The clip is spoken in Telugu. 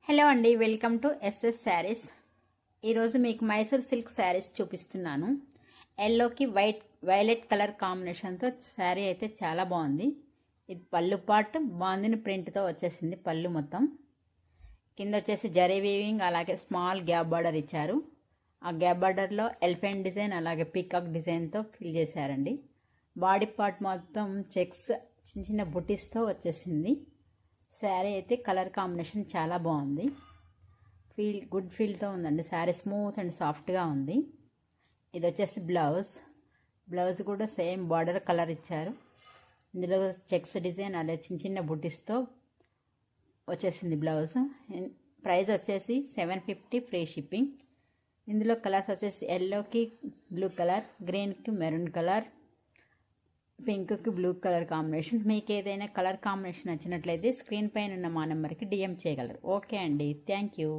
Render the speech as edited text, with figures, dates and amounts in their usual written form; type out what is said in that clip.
హలో అండి, వెల్కమ్ టు ఎస్ఎస్ శారీస్. ఈరోజు మీకు మైసూర్ సిల్క్ శారీస్ చూపిస్తున్నాను. ఎల్లోకి వైలెట్ కలర్ కాంబినేషన్తో శారీ అయితే చాలా బాగుంది. ఇది పళ్ళు పార్ట్ బాందిని ప్రింట్తో వచ్చేసింది. పళ్ళు మొత్తం కింద వచ్చేసి జరీ వీవింగ్, అలాగే స్మాల్ గ్యాప్ బార్డర్ ఇచ్చారు. ఆ గ్యాప్ బార్డర్లో ఎలిఫెంట్ డిజైన్ అలాగే పీకాక్ డిజైన్తో ఫిల్ చేశారండి. బాడీ పార్ట్ మొత్తం చెక్స్ చిన్న చిన్న బుటీస్తో వచ్చేసింది. శారీ అయితే కలర్ కాంబినేషన్ చాలా బాగుంది. గుడ్ ఫీల్తో ఉందండి. శారీ స్మూత్ అండ్ సాఫ్ట్గా ఉంది. ఇది వచ్చేసి బ్లౌజ్ కూడా సేమ్ బార్డర్ కలర్ ఇచ్చారు. ఇందులో చెక్స్ డిజైన్ అలా చిన్న చిన్న బుటీస్తో వచ్చేసింది బ్లౌజ్. ప్రైస్ వచ్చేసి 750 ఫ్రీ షిప్పింగ్. ఇందులో కలర్స్ వచ్చేసి ఎల్లోకి బ్లూ కలర్, గ్రీన్కి మెరూన్ కలర్, పింక్కి బ్లూ కలర్ కాంబినేషన్. మీకు ఏదైనా కలర్ కాంబినేషన్ నచ్చినట్లయితే స్క్రీన్ పైన ఉన్న మా నెంబర్కి డిఎం చేయగలరు. ఓకే అండి, థ్యాంక్ యూ.